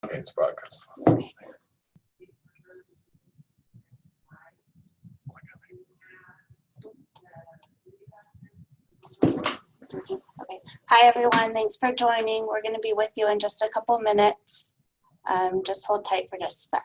Okay, it's broadcast. Okay. Okay. Hi, everyone. Thanks for joining. We're going to be with you in just a couple minutes. Just hold tight for just a sec.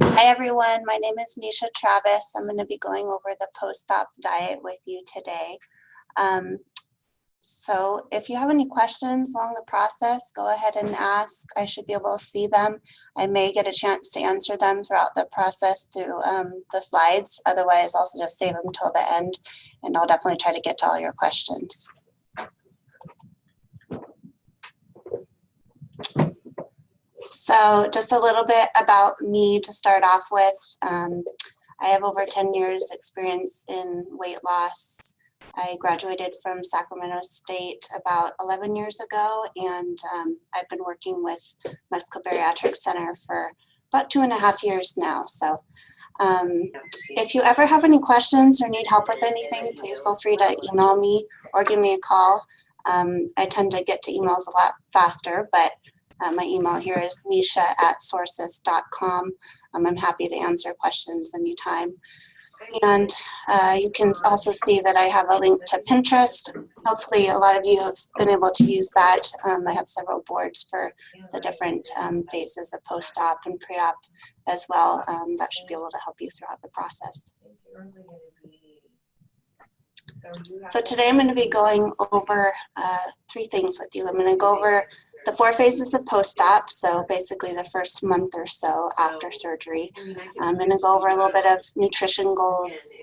Hi, everyone. My name is Misha Travis. I'm going to be going over the post-op diet with you today. So if you have any questions along the process, go ahead and ask. I should be able to see them. I may get a chance to answer them throughout the process through the slides. Otherwise, I'll just save them till the end, and I'll definitely try to get to all your questions. So just a little bit about me to start off with. I have over 10 years experience in weight loss. I graduated from Sacramento State about 11 years ago, and I've been working with Mexico Bariatric Center for about 2.5 years now. So if you ever have any questions or need help with anything, please feel free to email me or give me a call. I tend to get to emails a lot faster, but my email here is misha@sources.com. I'm happy to answer questions anytime. And you can also see that I have a link to Pinterest. Hopefully a lot of you have been able to use that. I have several boards for the different phases of post-op and pre-op as well. That should be able to help you throughout the process. So today I'm going to be going over 3 things with you. I'm going to go over the 4 phases of post-op, so basically the first month or so after surgery. I'm going to go over a little bit of nutrition goals.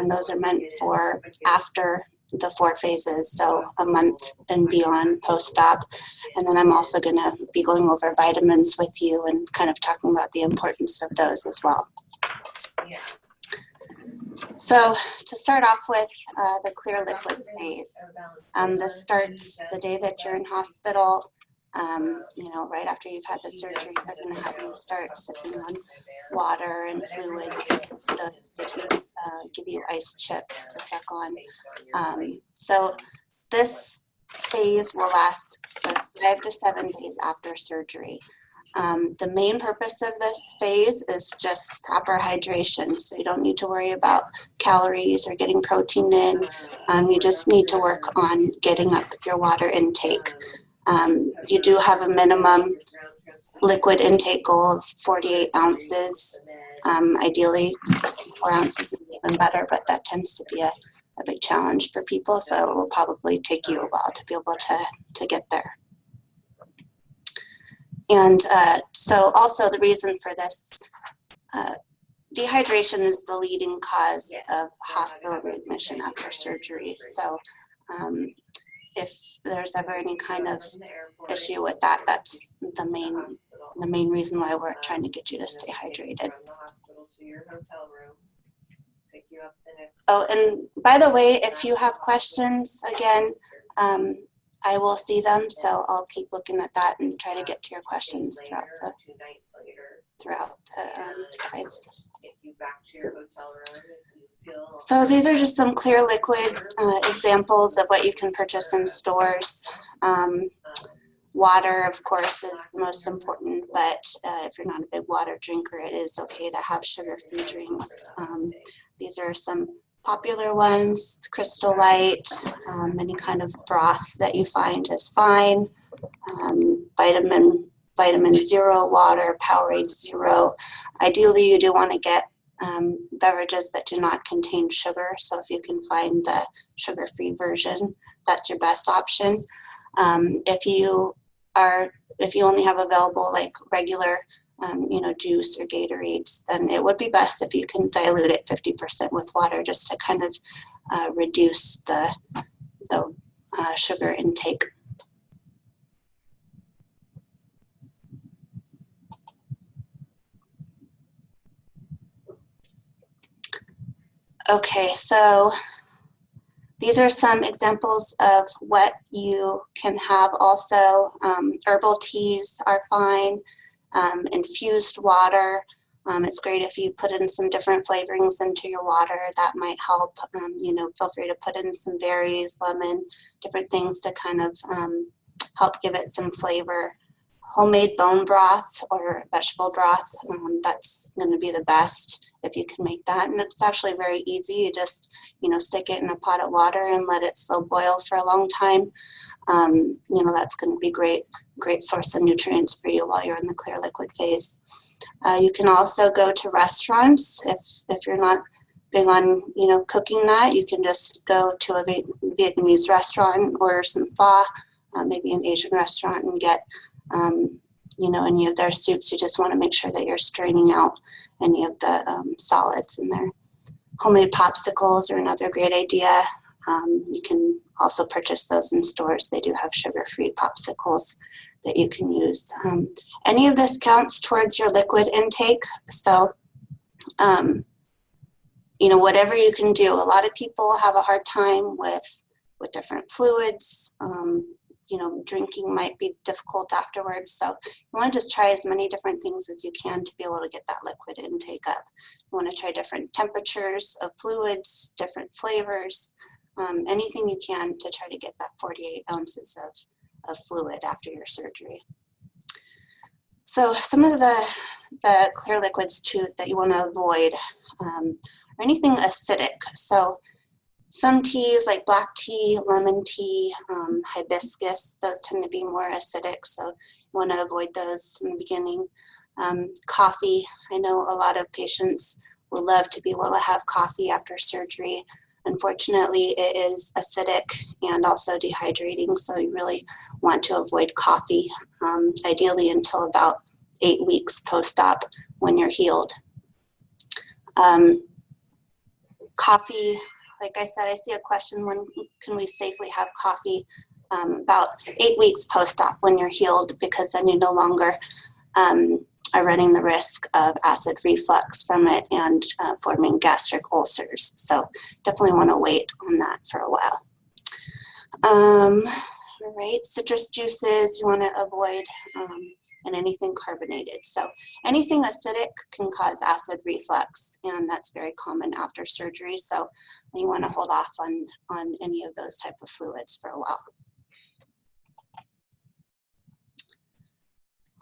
Those are meant for after the 4 phases, so a month and beyond post-op. And then I'm also going to be going over vitamins with you and kind of talking about the importance of those as well. So to start off with the clear liquid phase, this starts the day that you're in hospital. You know, right after you've had the surgery, they're going to have you start sipping on water and fluids. They give you ice chips to suck on. So this phase will last for 5 to 7 days after surgery. The main purpose of this phase is just proper hydration. So you don't need to worry about calories or getting protein in. You just need to work on getting up your water intake. You do have a minimum liquid intake goal of 48 ounces. Ideally, 64 ounces is even better, but that tends to be a big challenge for people, so it will probably take you a while to be able to get there. And so also the reason for this, dehydration is the leading cause of hospital readmission after surgery. So if there's ever any kind of issue with that, that's the main reason why we're trying to get you to stay hydrated. Oh, and by the way, if you have questions, again, I will see them, so I'll keep looking at that and try to get to your questions throughout the slides. So these are just some clear liquid examples of what you can purchase in stores. Water, of course, is the most important, but if you're not a big water drinker, it is okay to have sugar-free drinks. These are some popular ones: Crystal Light, any kind of broth that you find is fine. Vitamin Zero water, Powerade Zero. Ideally, you do want to get beverages that do not contain sugar. So if you can find the sugar-free version, that's your best option. If you only have available like regular juice or Gatorades, then it would be best if you can dilute it 50% with water, just to kind of reduce the sugar intake. Okay, so these are some examples of what you can have also. Herbal teas are fine. Infused water. It's great if you put in some different flavorings into your water. That might help. Feel free to put in some berries, lemon, different things to kind of help give it some flavor. Homemade bone broth or vegetable broth, that's going to be the best if you can make that. And it's actually very easy. You just, stick it in a pot of water and let it slow boil for a long time. That's going to be great source of nutrients for you while you're in the clear liquid phase. You can also go to restaurants if you're not big on, cooking that. You can just go to a Vietnamese restaurant, order some pho, maybe an Asian restaurant, and get any of their soups. You just want to make sure that you're straining out any of the solids in there. Homemade popsicles are another great idea. You can also purchase those in stores. They do have sugar-free popsicles that you can use. Any of this counts towards your liquid intake. So, whatever you can do. A lot of people have a hard time with different fluids. Drinking might be difficult afterwards. So you want to just try as many different things as you can to be able to get that liquid intake up. You want to try different temperatures of fluids, different flavors, anything you can to try to get that 48 ounces of fluid after your surgery. So some of the clear liquids too that you want to avoid are anything acidic. So some teas like black tea, lemon tea, hibiscus, those tend to be more acidic, so you want to avoid those in the beginning. Coffee, I know a lot of patients would love to be able to have coffee after surgery. Unfortunately, it is acidic and also dehydrating, so you really want to avoid coffee, ideally until about 8 weeks post-op when you're healed. Coffee, like I said, I see a question, when can we safely have coffee? About 8 weeks post-op when you're healed, because then you no longer are running the risk of acid reflux from it and forming gastric ulcers. So definitely want to wait on that for a while. All right, citrus juices you want to avoid, and anything carbonated. So anything acidic can cause acid reflux, and that's very common after surgery. So you want to hold off on any of those type of fluids for a while.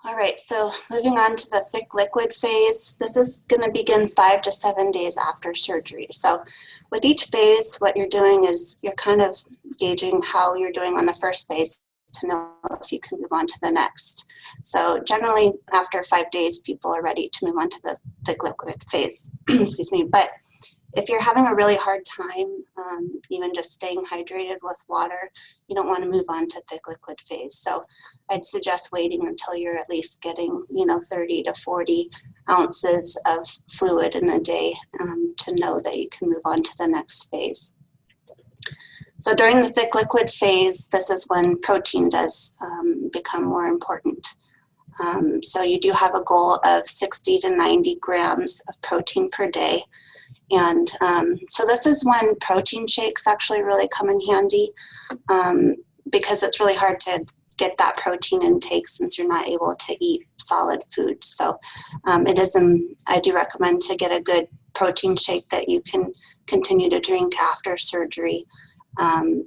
All right, so moving on to the thick liquid phase. This is going to begin 5 to 7 days after surgery. So with each phase, what you're doing is you're kind of gauging how you're doing on the first phase to know if you can move on to the next. So generally after 5 days, people are ready to move on to the thick liquid phase. Excuse me. But if you're having a really hard time, even just staying hydrated with water, you don't want to move on to thick liquid phase. So I'd suggest waiting until you're at least getting, 30 to 40 ounces of fluid in a day to know that you can move on to the next phase. So during the thick liquid phase, this is when protein does become more important. So you do have a goal of 60 to 90 grams of protein per day. And so this is when protein shakes actually really come in handy, because it's really hard to get that protein intake since you're not able to eat solid food. So I do recommend to get a good protein shake that you can continue to drink after surgery. And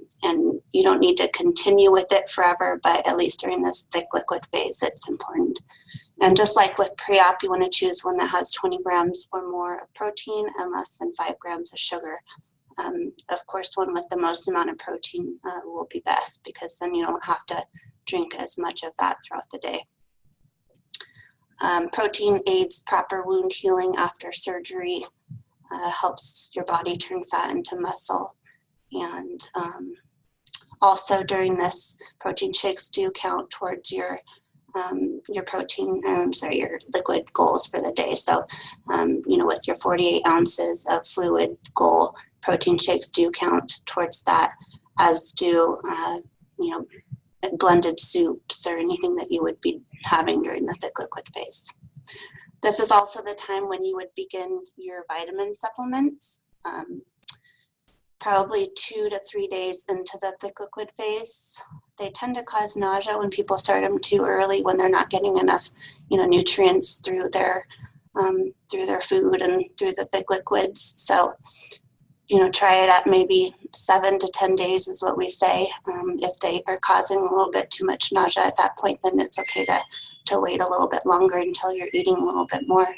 you don't need to continue with it forever, but at least during this thick liquid phase, it's important. And just like with pre-op, you want to choose one that has 20 grams or more of protein and less than 5 grams of sugar. Of course, one with the most amount of protein will be best, because then you don't have to drink as much of that throughout the day. Protein aids proper wound healing after surgery, helps your body turn fat into muscle. And also during this, protein shakes do count towards your your protein, your liquid goals for the day. So, with your 48 ounces of fluid goal, protein shakes do count towards that, as do, blended soups or anything that you would be having during the thick liquid phase. This is also the time when you would begin your vitamin supplements. Probably 2 to 3 days into the thick liquid phase. They tend to cause nausea when people start them too early, when they're not getting enough, nutrients through their food and through the thick liquids. So, try it at maybe 7 to 10 days is what we say. If they are causing a little bit too much nausea at that point, then it's okay to wait a little bit longer until you're eating a little bit more.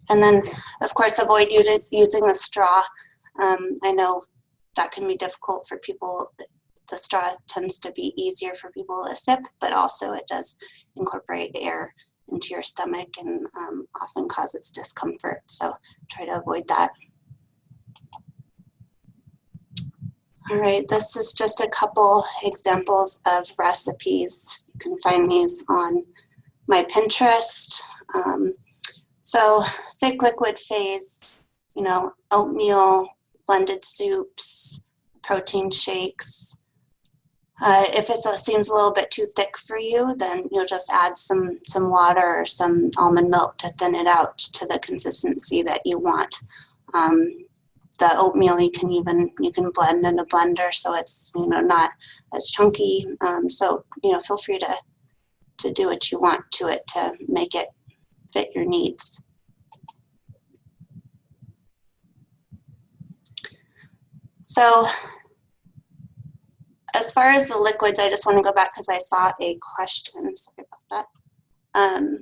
And then, of course, avoid using a straw. I know that can be difficult for people. The straw tends to be easier for people to sip, but also it does incorporate air into your stomach and often causes discomfort. So try to avoid that. All right, this is just a couple examples of recipes. You can find these on my Pinterest. So thick liquid phase, oatmeal, blended soups, protein shakes. If it seems a little bit too thick for you, then you'll just add some water or some almond milk to thin it out to the consistency that you want. The oatmeal you can blend in a blender so it's not as chunky. So feel free to do what you want to it to make it fit your needs. So as far as the liquids, I just want to go back because I saw a question. Sorry about that.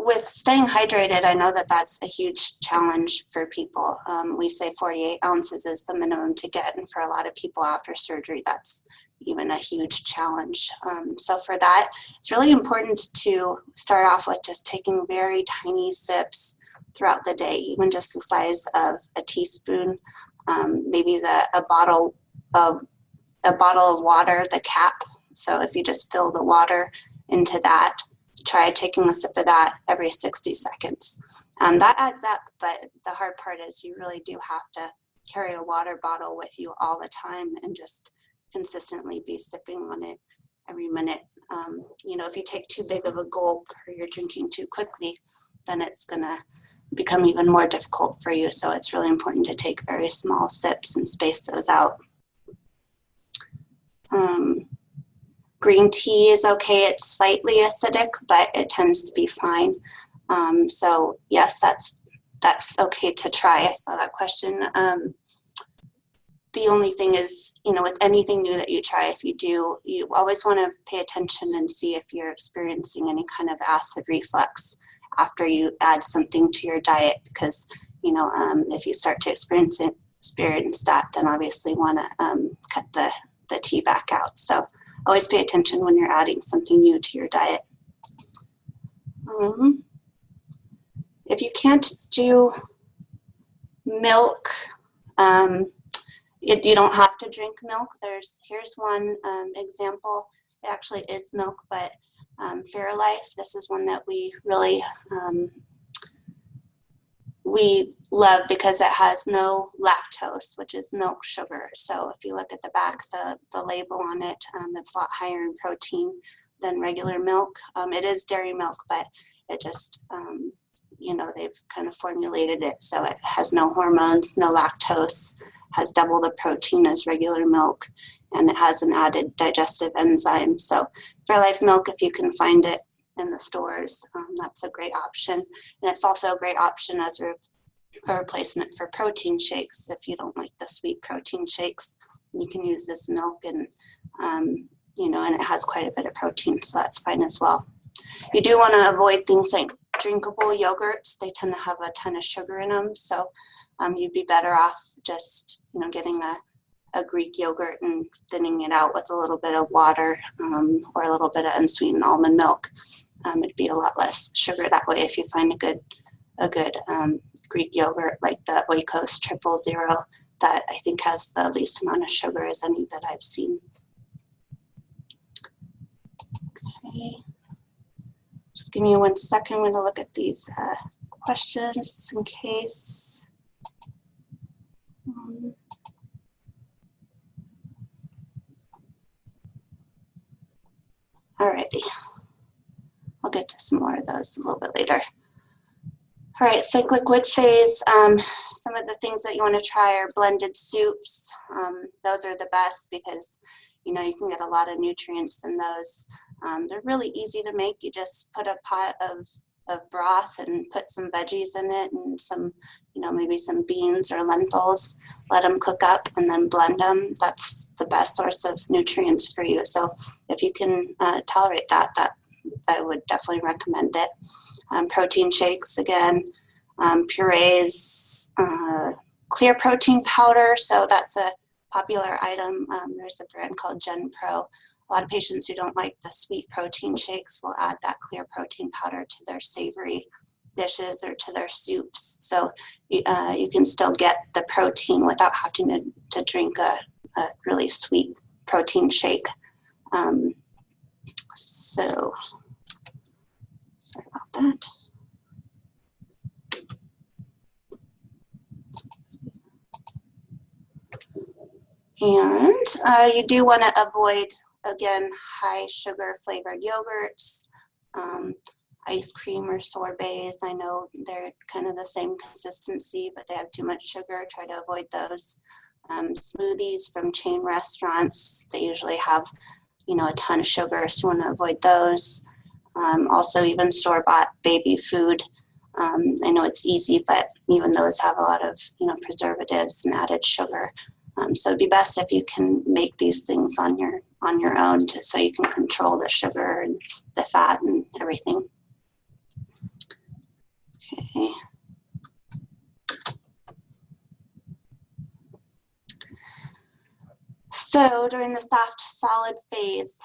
With staying hydrated, I know that that's a huge challenge for people. We say 48 ounces is the minimum to get, and for a lot of people after surgery, that's even a huge challenge. So for that, it's really important to start off with just taking very tiny sips throughout the day, even just the size of a teaspoon. Maybe a bottle of water, the cap. So if you just fill the water into that, try taking a sip of that every 60 seconds. That adds up, but the hard part is you really do have to carry a water bottle with you all the time and just consistently be sipping on it every minute. If you take too big of a gulp or you're drinking too quickly, then it's gonna become even more difficult for you. So it's really important to take very small sips and space those out. Green tea is okay. It's slightly acidic, but it tends to be fine. So yes, that's okay to try. I saw that question. The only thing is, with anything new that you try, if you do, you always want to pay attention and see if you're experiencing any kind of acid reflux after you add something to your diet, because if you start to experience that, then obviously want to cut the tea back out. So always pay attention when you're adding something new to your diet. If you can't do milk, you don't have to drink milk. Here's one example. It actually is milk, but Fairlife, this is one that we really we love because it has no lactose, which is milk sugar. So if you look at the back, the label on it, it's a lot higher in protein than regular milk. It is dairy milk, but it just, they've kind of formulated it so it has no hormones, no lactose, has double the protein as regular milk, and it has an added digestive enzyme. So Fairlife milk, if you can find it in the stores, that's a great option. And it's also a great option as a replacement for protein shakes. If you don't like the sweet protein shakes, you can use this milk, and and it has quite a bit of protein, so that's fine as well. You do want to avoid things like drinkable yogurts. They tend to have a ton of sugar in them, so you'd be better off just getting a Greek yogurt and thinning it out with a little bit of water or a little bit of unsweetened almond milk. It'd be a lot less sugar that way if you find a good Greek yogurt like the Oikos 000 that I think has the least amount of sugar as any that I've seen. Okay. Just give me 1 second. I'm going to look at these questions just in case. Alrighty. I'll get to some more of those a little bit later. All right, thick liquid phase. Some of the things that you want to try are blended soups. Those are the best because, you know, you can get a lot of nutrients in those. They're really easy to make. You just put a pot of broth and put some veggies in it and some, you know, maybe some beans or lentils. Let them cook up and then blend them. That's the best source of nutrients for you. So if you can tolerate that, I would definitely recommend it. Protein shakes, again, purees, clear protein powder. So that's a popular item. There's a brand called Gen Pro. A lot of patients who don't like the sweet protein shakes will add that clear protein powder to their savory dishes or to their soups. So you can still get the protein without having to drink a really sweet protein shake. So sorry about that. And you do want to avoid, again, high sugar flavored yogurts, ice cream or sorbets. I know they're kind of the same consistency, but they have too much sugar. Try to avoid those. Smoothies from chain restaurants, they usually have, you know, a ton of sugar, so you want to avoid those. Also, even store-bought baby food. I know it's easy, but even those have a lot of, you know, preservatives and added sugar. So it'd be best if you can make these things on your own, so you can control the sugar and the fat and everything. Okay. So during the soft solid phase,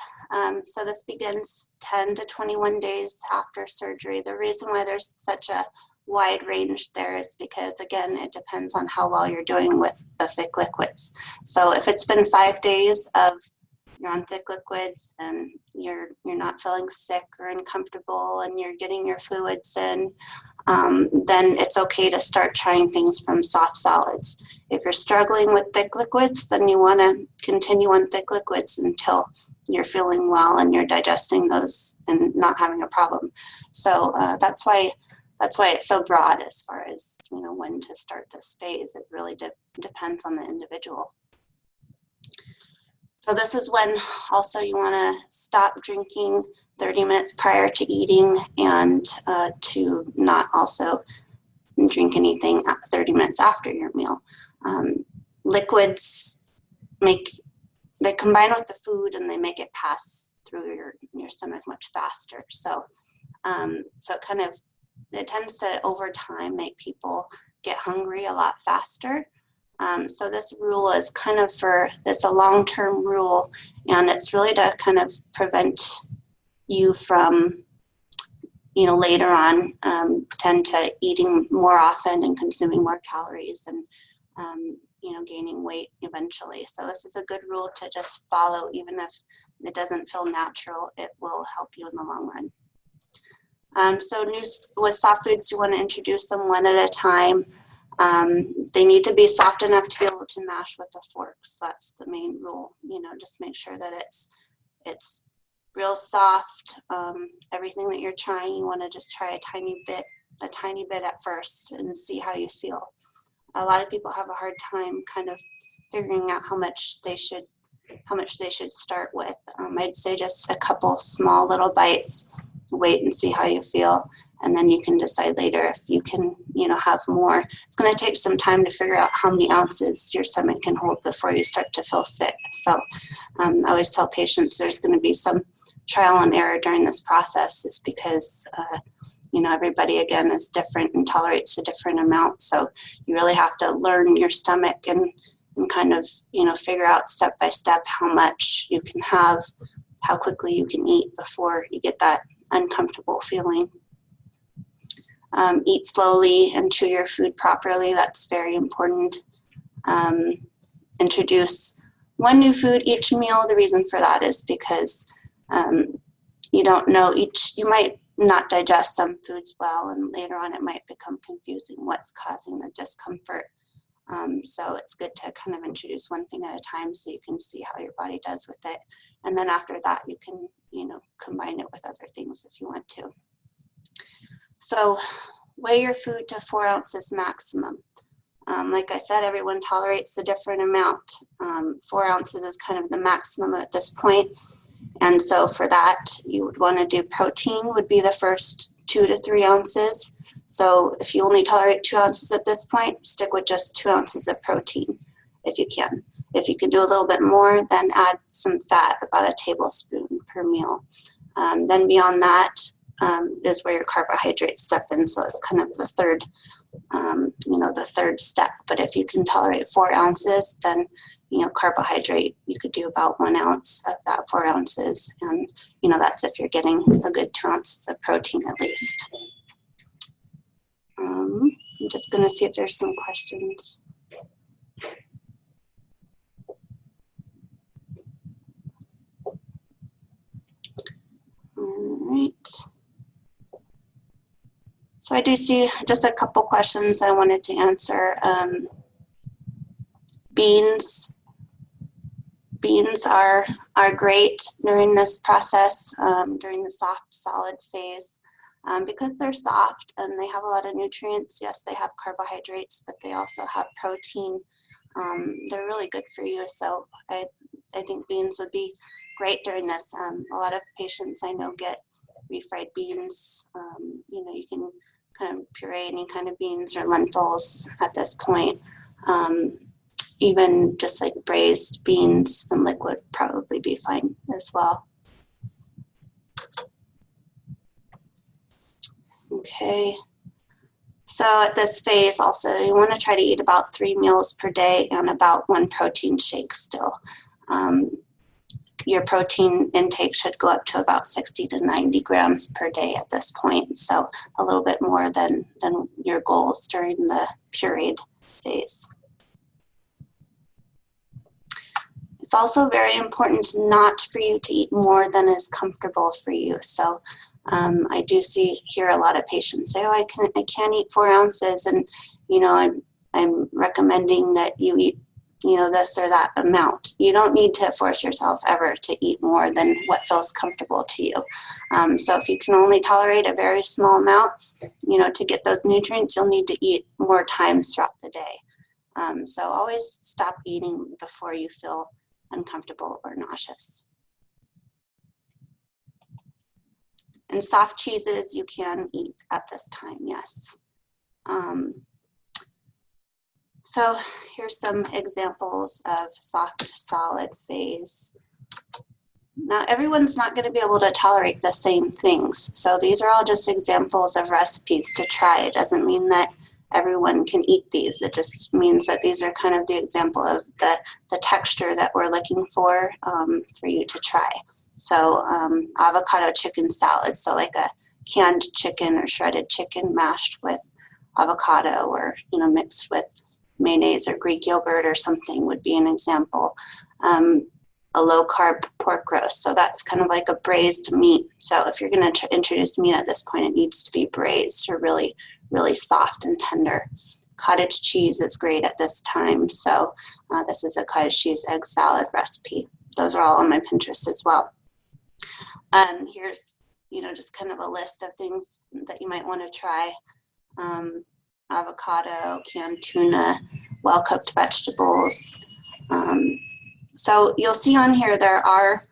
so this begins 10 to 21 days after surgery. The reason why there's such a wide range there is because, again, it depends on how well you're doing with the thick liquids. So if it's been 5 days of you're on thick liquids and you're not feeling sick or uncomfortable and you're getting your fluids in, then it's okay to start trying things from soft solids. If you're struggling with thick liquids, then you want to continue on thick liquids until you're feeling well and you're digesting those and not having a problem. So that's why it's so broad as far as, you know, when to start this phase. It really depends on the individual. So this is when also you want to stop drinking 30 minutes prior to eating, and to not also drink anything 30 minutes after your meal. Liquids they combine with the food and they make it pass through your stomach much faster. So it tends to, over time, make people get hungry a lot faster. So this rule is kind of a long-term rule, and it's really to kind of prevent you from, you know, later on tend to eating more often and consuming more calories and, you know, gaining weight eventually. So this is a good rule to just follow. Even if it doesn't feel natural, it will help you in the long run. So with soft foods, you want to introduce them one at a time. They need to be soft enough to be able to mash with a fork. So that's the main rule. You know, just make sure that it's real soft. Everything that you're trying, you want to just try a tiny bit at first and see how you feel. A lot of people have a hard time kind of figuring out how much they should start with. I'd say just a couple small little bites. Wait and see how you feel, and then you can decide later if you can, you know, have more. It's going to take some time to figure out how many ounces your stomach can hold before you start to feel sick. So I always tell patients there's going to be some trial and error during this process, just because you know, everybody again is different and tolerates a different amount. So you really have to learn your stomach and kind of, you know, figure out step by step how much you can have, how quickly you can eat before you get that uncomfortable feeling. Eat slowly and chew your food properly. That's very important. Introduce one new food each meal. The reason for that is because you don't know you might not digest some foods well, and later on it might become confusing what's causing the discomfort. So it's good to kind of introduce one thing at a time so you can see how your body does with it. And then after that, you can, combine it with other things if you want to. So weigh your food to 4 ounces maximum. Like I said, everyone tolerates a different amount. 4 ounces is kind of the maximum at this point. And so for that, you would want to do protein would be the first 2 to 3 ounces. So if you only tolerate 2 ounces at this point, stick with just 2 ounces of protein if you can. If you can do a little bit more, then add some fat, about a tablespoon per meal. Then beyond that is where your carbohydrates step in. So it's kind of the third, the third step. But if you can tolerate 4 ounces, then carbohydrate, you could do about 1 ounce of that 4 ounces. And, that's if you're getting a good 2 ounces of protein at least. I'm just going to see if there's some questions. All right. So I do see just a couple questions I wanted to answer. Beans are great during this process, during the soft solid phase. Because they're soft and they have a lot of nutrients. Yes, they have carbohydrates, but they also have protein. They're really good for you. So I think beans would be great during this. A lot of patients I know get refried beans. You can kind of puree any kind of beans or lentils at this point. Even just like braised beans and liquid probably be fine as well. Okay, so at this phase also, you want to try to eat about 3 meals per day and about 1 protein shake still. Your protein intake should go up to about 60 to 90 grams per day at this point, so a little bit more than your goals during the pureed phase. It's also very important not for you to eat more than is comfortable for you. So I do see here a lot of patients say, oh, I can't eat 4 ounces, and I'm recommending that you eat this or that amount. You don't need to force yourself ever to eat more than what feels comfortable to you. So if you can only tolerate a very small amount, to get those nutrients, you'll need to eat more times throughout the day. So always stop eating before you feel uncomfortable or nauseous. And soft cheeses you can eat at this time, yes. So here's some examples of soft solid phase. Now everyone's not going to be able to tolerate the same things. So these are all just examples of recipes to try. It doesn't mean that everyone can eat these. It just means that these are kind of the example of the texture that we're looking for you to try. So avocado chicken salad, so like a canned chicken or shredded chicken mashed with avocado or mixed with mayonnaise or Greek yogurt or something would be an example. A low carb pork roast, so that's kind of like a braised meat. So if you're going to introduce meat at this point, it needs to be braised or really soft and tender. Cottage cheese is great at this time, so this is a cottage cheese egg salad recipe. Those are all on my Pinterest as well. Here's just kind of a list of things that you might want to try. Avocado, canned tuna, well-cooked vegetables. So you'll see on here there are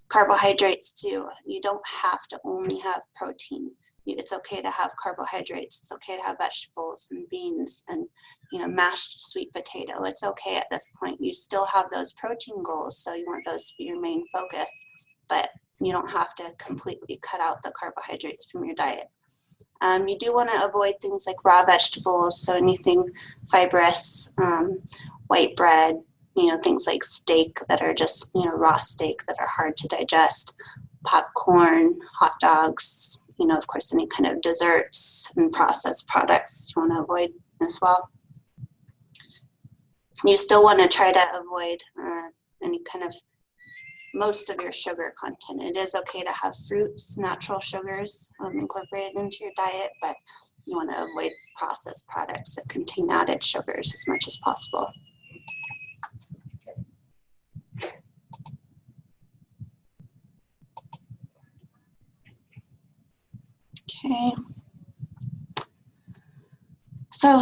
carbohydrates too. You don't have to only have protein. It's okay to have carbohydrates. It's okay to have vegetables and beans and mashed sweet potato. It's okay at this point. You still have those protein goals, so you want those to be your main focus, but you don't have to completely cut out the carbohydrates from your diet. You do want to avoid things like raw vegetables, so anything fibrous, white bread, things like steak that are just, raw steak that are hard to digest, popcorn, hot dogs, of course, any kind of desserts and processed products you want to avoid as well. You still want to try to avoid any kind of most of your sugar content. It is okay to have fruits, natural sugars incorporated into your diet, but you want to avoid processed products that contain added sugars as much as possible. Okay. So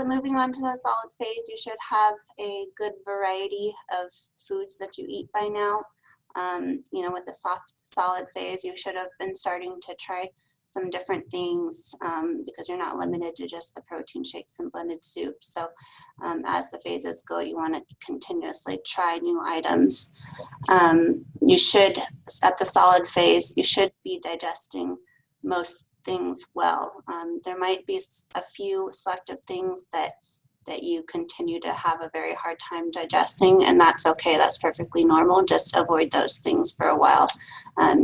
moving on to the solid phase, you should have a good variety of foods that you eat by now. You know, with the solid phase, you should have been starting to try some different things because you're not limited to just the protein shakes and blended soups. So as the phases go, you want to continuously try new items. You should, at the solid phase, you should be digesting most things well. There might be a few selective things that you continue to have a very hard time digesting, and that's okay. That's perfectly normal. Just avoid those things for a while.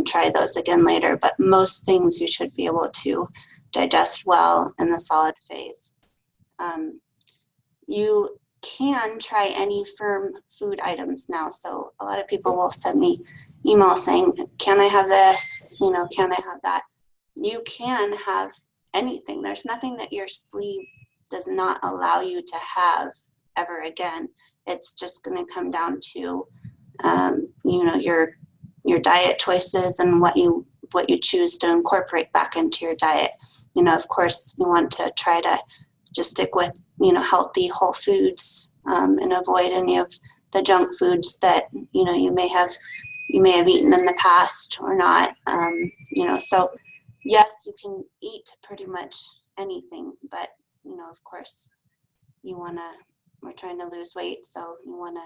Try those again later, but most things you should be able to digest well in the solid phase. You can try any firm food items now. So a lot of people will send me emails saying, can I have this? You know, can I have that? You can have anything. There's nothing that your sleeve does not allow you to have ever again. It's just going to come down to, you know, your diet choices and what you choose to incorporate back into your diet. You know, of course, you want to try to just stick with, you know, healthy whole foods and avoid any of the junk foods that, you know, you may have eaten in the past or not. You know, so yes, you can eat pretty much anything, but, you know, of course, we're trying to lose weight, so you want to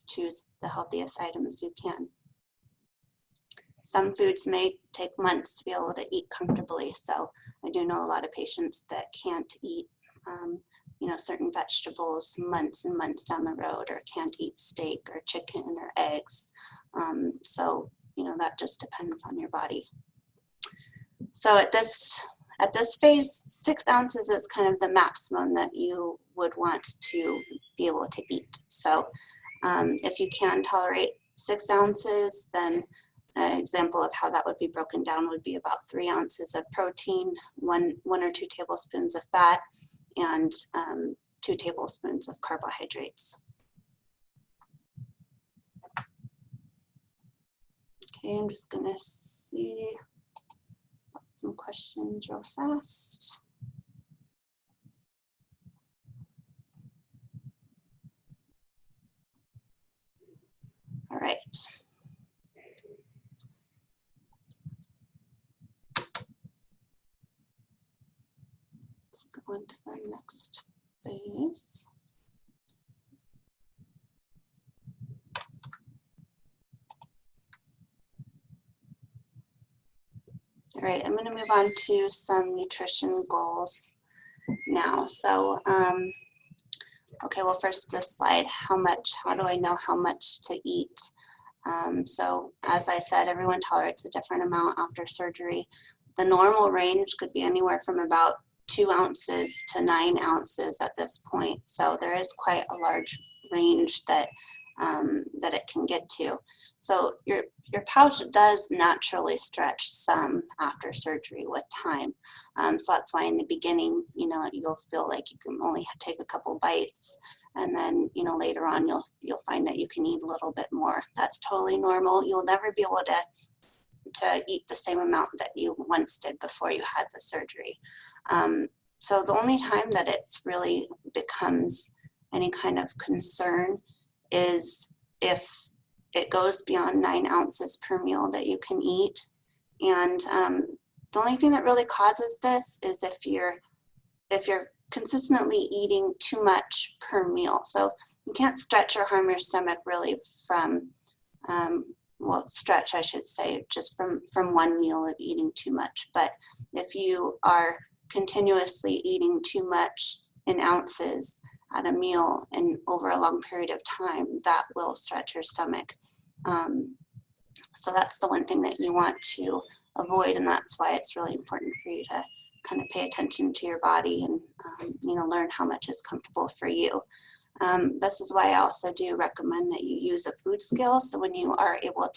choose the healthiest items you can. Some foods may take months to be able to eat comfortably, so I do know a lot of patients that can't eat, you know, certain vegetables months and months down the road, or can't eat steak or chicken or eggs. So, you know, that just depends on your body. So at this phase, 6 ounces is kind of the maximum that you would want to be able to eat. So if you can tolerate 6 ounces, then an example of how that would be broken down would be about 3 ounces of protein, one or 2 tablespoons of fat, and 2 tablespoons of carbohydrates. Okay, I'm just gonna see some questions real fast. All right. Let's go on to the next phase. All right, I'm going to move on to some nutrition goals now. So, okay, well, first this slide, how do I know how much to eat? So as I said, everyone tolerates a different amount after surgery. The normal range could be anywhere from about 2 ounces to 9 ounces at this point. So there is quite a large range that it can get to. So your pouch does naturally stretch some after surgery with time. So that's why in the beginning, you know, you'll feel like you can only take a couple bites, and then, you know, later on you'll find that you can eat a little bit more. That's totally normal. You'll never be able to eat the same amount that you once did before you had the surgery. So the only time that it's really becomes any kind of concern is if it goes beyond 9 ounces per meal that you can eat. And the only thing that really causes this is if you're consistently eating too much per meal. So you can't stretch or harm your stomach really from, well, stretch, I should say, just from one meal of eating too much. But if you are continuously eating too much in ounces at a meal and over a long period of time, that will stretch your stomach. So that's the one thing that you want to avoid, and that's why it's really important for you to kind of pay attention to your body and you know, learn how much is comfortable for you. This is why I also do recommend that you use a food scale. So when you are able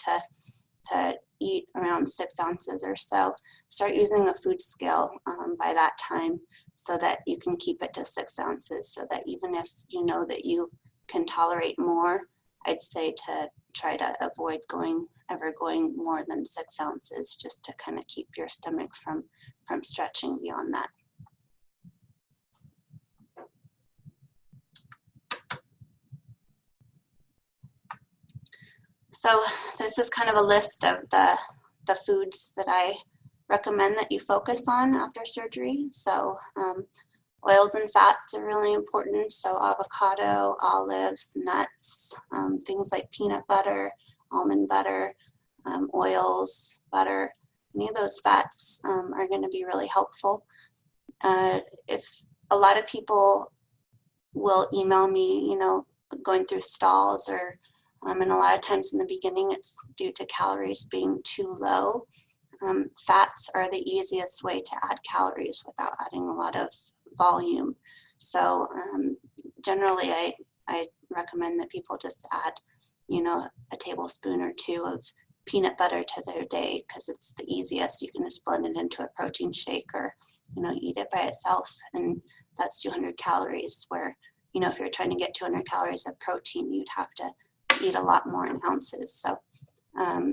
to eat around 6 ounces or so, start using a food scale by that time so that you can keep it to 6 ounces, so that even if you know that you can tolerate more, I'd say to try to avoid ever going more than 6 ounces, just to kind of keep your stomach from stretching beyond that. So this is kind of a list of the foods that I recommend that you focus on after surgery. So oils and fats are really important. So avocado, olives, nuts, things like peanut butter, almond butter, oils, butter. Any of those fats are going to be really helpful. If a lot of people will email me, you know, going through stalls, or and a lot of times in the beginning it's due to calories being too low. Fats are the easiest way to add calories without adding a lot of volume. So generally I recommend that people just add, you know, a tablespoon or 2 of peanut butter to their day, because it's the easiest. You can just blend it into a protein shake, or, you know, eat it by itself, and that's 200 calories, where, you know, if you're trying to get 200 calories of protein, you'd have to eat a lot more in ounces. So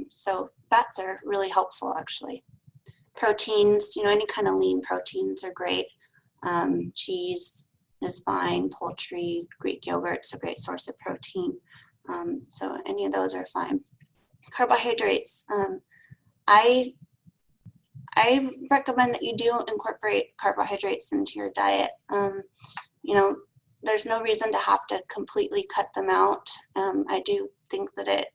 so fats are really helpful, actually. Proteins, you know, any kind of lean proteins are great. Cheese is fine. Poultry, Greek yogurt's a great source of protein. So any of those are fine. Carbohydrates. I recommend that you do incorporate carbohydrates into your diet. You know, there's no reason to have to completely cut them out. I do think that it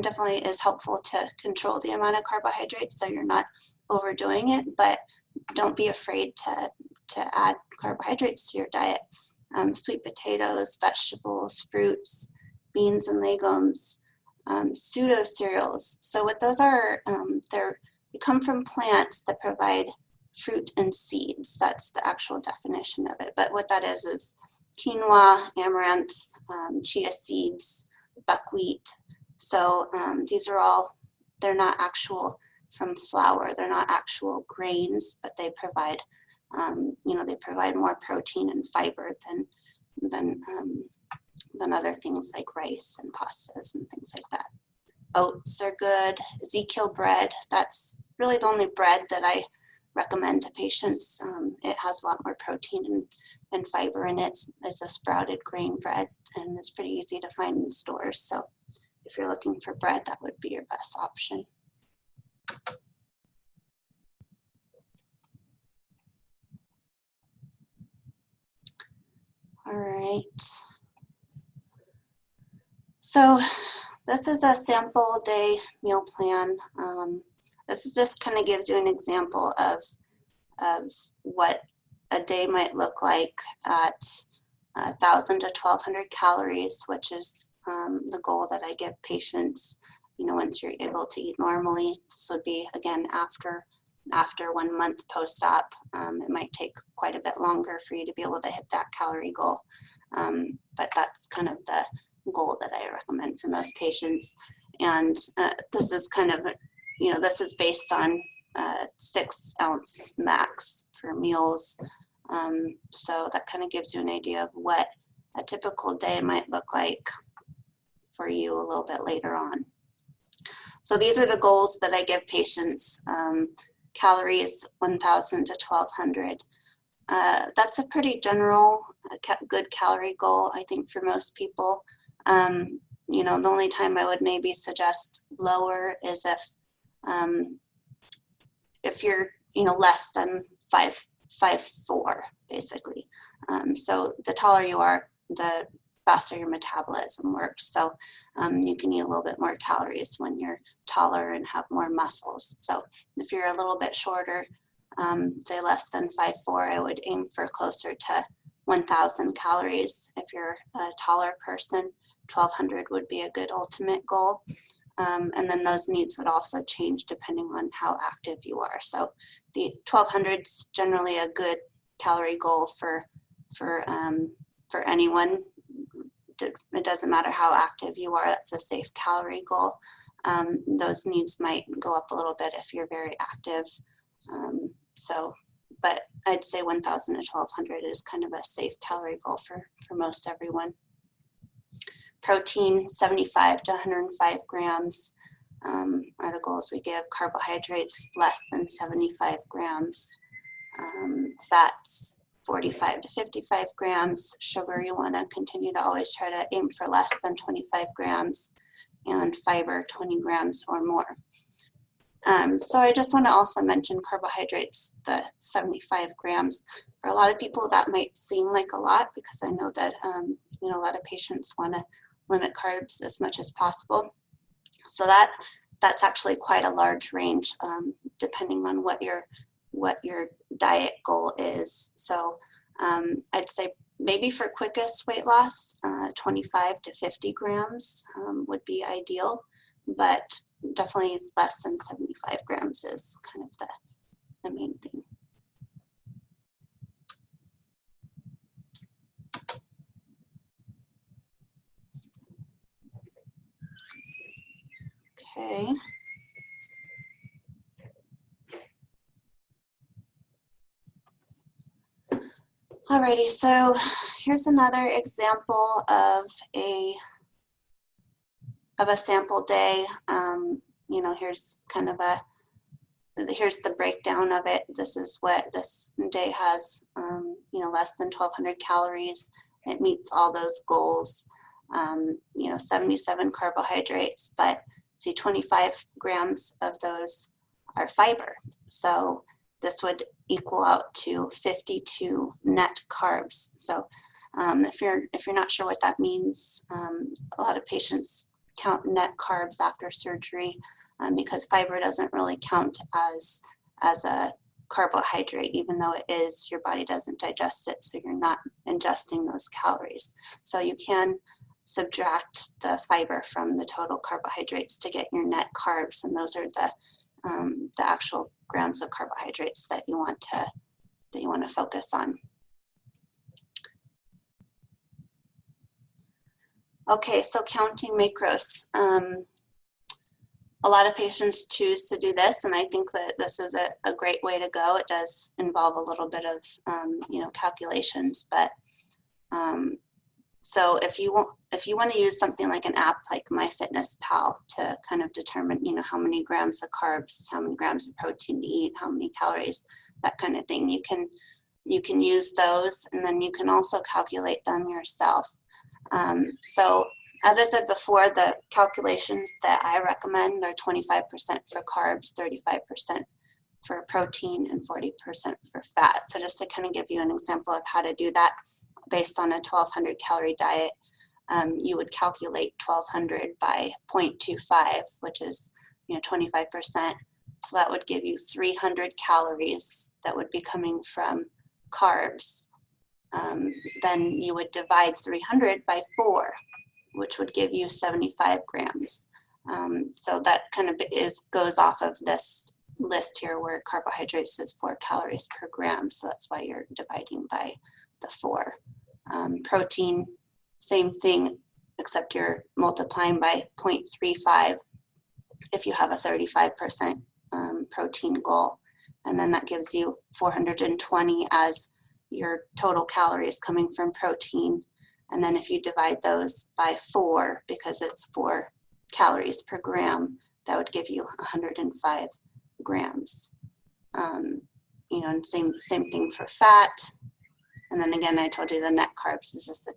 definitely is helpful to control the amount of carbohydrates so you're not overdoing it, but don't be afraid to add carbohydrates to your diet. Sweet potatoes, vegetables, fruits, beans and legumes, pseudo cereals. So what those are, they come from plants that provide fruit and seeds. That's the actual definition of it. But what that is quinoa, amaranth, chia seeds, buckwheat. So these are all, they're not actual from flour. They're not actual grains, but they provide, you know, they provide more protein and fiber than other things like rice and pastas and things like that. Oats are good. Ezekiel bread, that's really the only bread that I recommend to patients. It has a lot more protein and fiber in it. It's a sprouted grain bread, and it's pretty easy to find in stores. So if you're looking for bread, that would be your best option. All right. So this is a sample day meal plan. This is just kind of gives you an example of what a day might look like at 1,000 to 1,200 calories, which is the goal that I give patients, you know, once you're able to eat normally. This would be, again, after 1 month post-op. It might take quite a bit longer for you to be able to hit that calorie goal, but that's kind of the goal that I recommend for most patients. And this is kind of, you know, this is based on 6 ounce max for meals. So that kind of gives you an idea of what a typical day might look like for you a little bit later on. So these are the goals that I give patients. Calories, 1,000 to 1,200. That's a pretty general, good calorie goal, I think, for most people. You know, the only time I would maybe suggest lower is if you're, you know, less than 5'4", basically. So the taller you are, the faster your metabolism works. So you can eat a little bit more calories when you're taller and have more muscles. So if you're a little bit shorter, say less than 5'4", I would aim for closer to 1,000 calories. If you're a taller person, 1,200 would be a good ultimate goal. And then those needs would also change depending on how active you are. So the 1,200 is generally a good calorie goal for anyone, it doesn't matter how active you are, that's a safe calorie goal. Those needs might go up a little bit if you're very active. But I'd say 1,000 to 1,200 is kind of a safe calorie goal for most everyone. Protein, 75 to 105 grams are the goals we give. Carbohydrates, less than 75 grams. Fats, 45 to 55 grams. Sugar, you want to continue to always try to aim for less than 25 grams. And fiber, 20 grams or more. So I just want to also mention carbohydrates, the 75 grams. For a lot of people, that might seem like a lot, because I know that a lot of patients want to limit carbs as much as possible. So that's actually quite a large range, depending on what your diet goal is. So I'd say maybe for quickest weight loss, 25 to 50 grams would be ideal, but definitely less than 75 grams is kind of the main thing. Okay. Alrighty, so here's another example of a sample day. Here's kind of here's the breakdown of it. This is what this day has, less than 1,200 calories. It meets all those goals. 77 carbohydrates, but see 25 grams of those are fiber. So this would equal out to 52 net carbs. So if you're not sure what that means, a lot of patients count net carbs after surgery because fiber doesn't really count as a carbohydrate, even though it is. Your body doesn't digest it, so you're not ingesting those calories. So you can subtract the fiber from the total carbohydrates to get your net carbs, and those are the actual grams of carbohydrates that you want to focus on. Okay, so counting macros. A lot of patients choose to do this, and I think that this is a great way to go. It does involve a little bit of calculations, but so if you want to use something like an app like MyFitnessPal to kind of determine how many grams of carbs, how many grams of protein to eat, how many calories, that kind of thing, you can use those, and then you can also calculate them yourself. So as I said before, the calculations that I recommend are 25% for carbs, 35% for protein, and 40% for fat. So just to kind of give you an example of how to do that based on a 1,200 calorie diet, you would calculate 1,200 by 0.25, which is 25%. So that would give you 300 calories that would be coming from carbs. Then you would divide 300 by 4, which would give you 75 grams. So that kind of goes off of this list here where carbohydrates is 4 calories per gram. So that's why you're dividing by the 4. Protein, same thing, except you're multiplying by 0.35 if you have a 35% protein goal. And then that gives you 420 as your total calories coming from protein. And then if you divide those by 4, because it's 4 calories per gram, that would give you 105 grams. And same thing for fat. And then again, I told you the net carbs is just the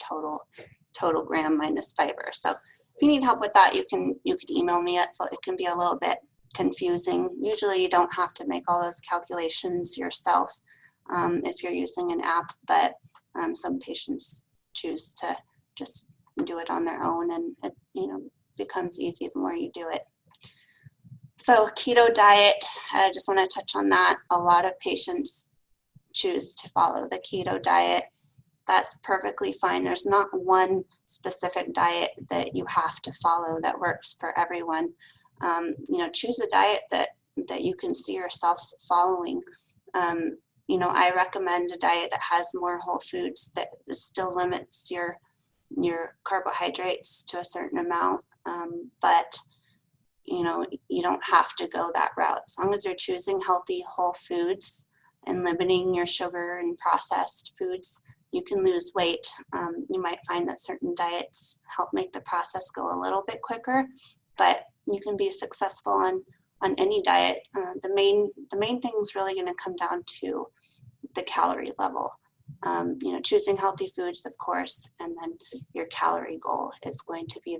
total gram minus fiber. So if you need help with that, you can email me. It can be a little bit confusing. Usually you don't have to make all those calculations yourself if you're using an app, but some patients choose to just do it on their own, and it becomes easy the more you do it. So keto diet, I just want to touch on that. A lot of patients choose to follow the keto diet. That's perfectly fine. There's not one specific diet that you have to follow that works for everyone. Choose a diet that you can see yourself following. I recommend a diet that has more whole foods, that still limits your your carbohydrates to a certain amount, but you know, you don't have to go that route. As long as you're choosing healthy whole foods and limiting your sugar and processed foods, you can lose weight. You might find that certain diets help make the process go a little bit quicker, but you can be successful on any diet. The main thing is really going to come down to the calorie level. You know, choosing healthy foods, of course, and then your calorie goal is going to be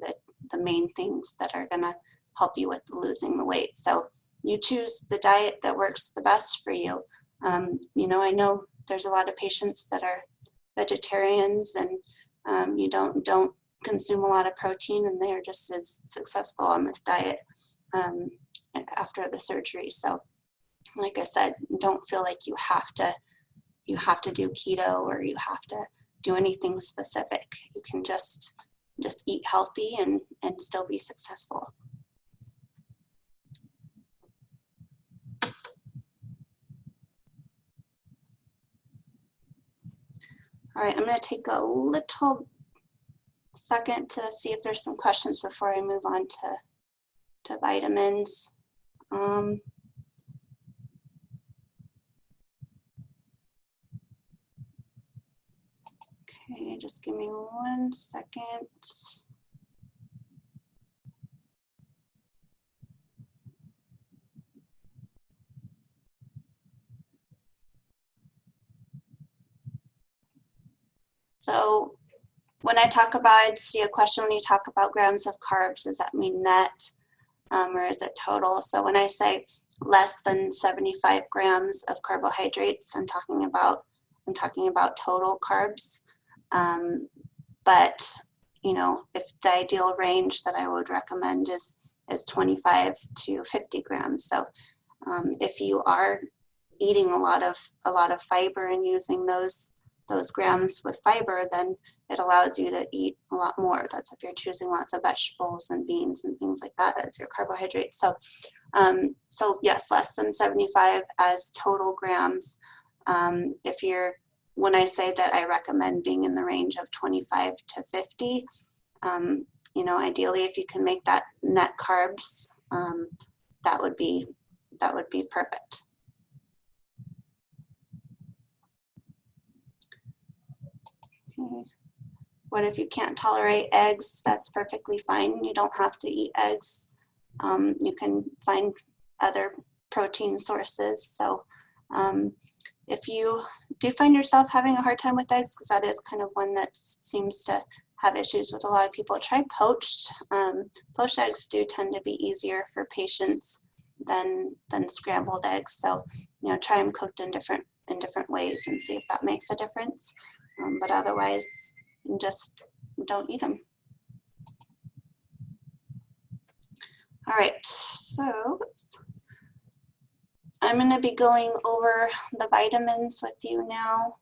the main things that are going to help you with losing the weight. So you choose the diet that works the best for you. You know, I know there's a lot of patients that are vegetarians and you don't consume a lot of protein, and they are just as successful on this diet after the surgery. So like I said, don't feel like you have to do keto or you have to do anything specific. You can just eat healthy and still be successful. All right, I'm going to take a little second to see if there's some questions before I move on to vitamins. Okay, just give me 1 second. So when I talk about, I see a question when you talk about grams of carbs, does that mean net or is it total? So when I say less than 75 grams of carbohydrates, I'm talking about total carbs. But you know, if the ideal range that I would recommend is 25 to 50 grams. So if you are eating a lot of fiber and using those grams with fiber, then it allows you to eat a lot more. That's if you're choosing lots of vegetables and beans and things like that as your carbohydrates. So, so yes, less than 75 as total grams. When I say that I recommend being in the range of 25 to 50, you know, ideally if you can make that net carbs, that would be perfect. Okay. What if you can't tolerate eggs? That's perfectly fine. You don't have to eat eggs. You can find other protein sources. So if you do find yourself having a hard time with eggs, because that is kind of one that seems to have issues with a lot of people, try poached. Poached eggs do tend to be easier for patients than scrambled eggs. So you know, try them cooked in different ways and see if that makes a difference. But otherwise, just don't eat them. All right, so I'm going to be going over the vitamins with you now.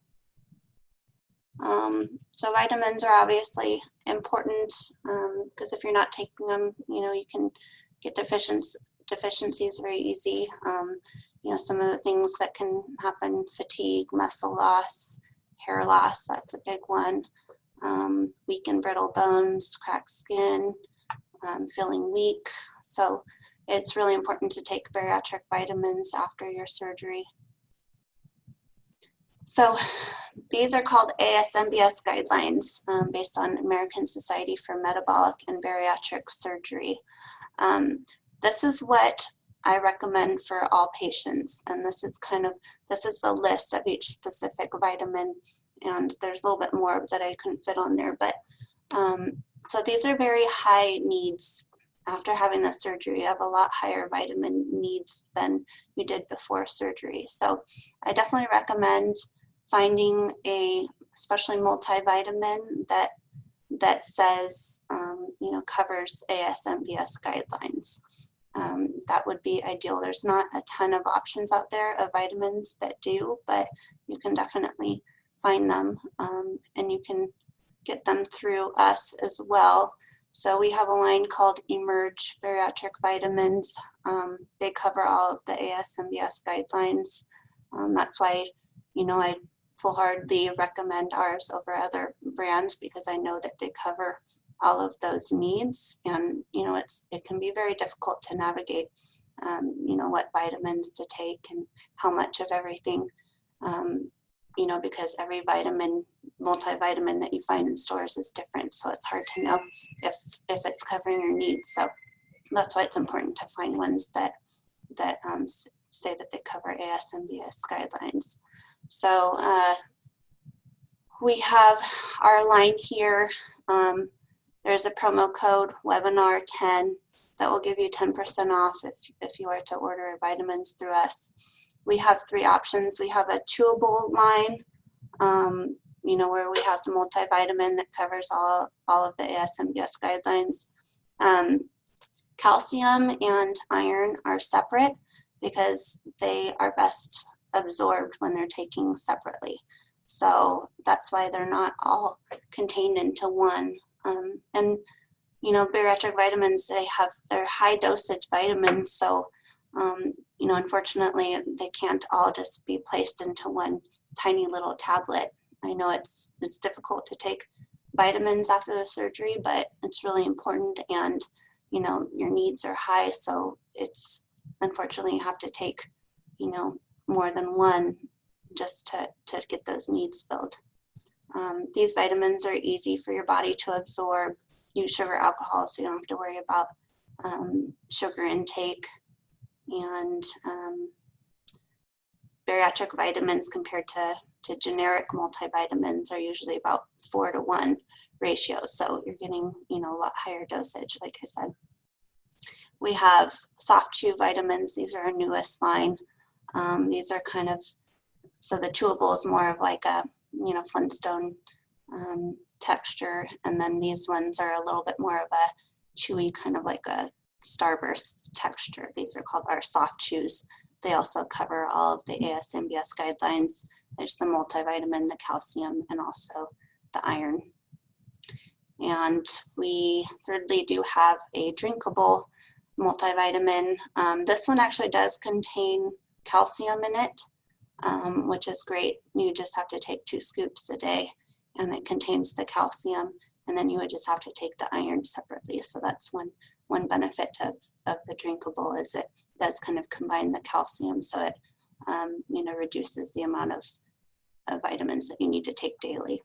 So vitamins are obviously important because if you're not taking them, you know, you can get deficiencies very easy. You know, some of the things that can happen: fatigue, muscle loss, hair loss. That's a big one. Weak and brittle bones, cracked skin, feeling weak. So it's really important to take bariatric vitamins after your surgery. So these are called ASMBS guidelines based on American Society for Metabolic and Bariatric Surgery. This is what I recommend for all patients, and this is the list of each specific vitamin, and there's a little bit more that I couldn't fit on there, but so these are very high needs. After having the surgery, you have a lot higher vitamin needs than you did before surgery. So I definitely recommend finding especially multivitamin that says, you know, covers ASMBS guidelines. That would be ideal. There's not a ton of options out there of vitamins that do, but you can definitely find them, and you can get them through us as well. So we have a line called Emerge Bariatric Vitamins. They cover all of the ASMBS guidelines. That's why, you know, I full-heartedly recommend ours over other brands because I know that they cover all of those needs. And, you know, it can be very difficult to navigate, you know, what vitamins to take and how much of everything, you know, because every vitamin, multivitamin that you find in stores is different. So it's hard to know if it's covering your needs. So that's why it's important to find ones that say that they cover ASMBS guidelines. So we have our line here. There's a promo code webinar10 that will give you 10% off if you are to order vitamins through us. We have 3 options. We have a chewable line, you know, where we have the multivitamin that covers all of the ASMBS guidelines. Calcium and iron are separate because they are best absorbed when they're taken separately. So that's why they're not all contained into one. And, you know, bariatric vitamins, they're high dosage vitamins. So, you know, unfortunately, they can't all just be placed into one tiny little tablet. I know it's difficult to take vitamins after the surgery, but it's really important, and, you know, your needs are high. So it's, unfortunately, you have to take, you know, more than one just to get those needs filled. These vitamins are easy for your body to absorb. Use sugar alcohol, so you don't have to worry about sugar intake. And bariatric vitamins compared to generic multivitamins are usually about 4-to-1 ratio. So you're getting, you know, a lot higher dosage, like I said. We have soft chew vitamins. These are our newest line. These are kind of, so the chewable is more of like a, you know, Flintstone texture, and then these ones are a little bit more of a chewy, kind of like a Starburst texture. These are called our soft chews. They also cover all of the ASMBS guidelines. There's the multivitamin, the calcium, and also the iron. And we thirdly do have a drinkable multivitamin. This one actually does contain calcium in it, which is great. You just have to take 2 scoops a day, and it contains the calcium, and then you would just have to take the iron separately. So that's one benefit of the drinkable, is it does kind of combine the calcium, so it you know, reduces the amount of vitamins that you need to take daily.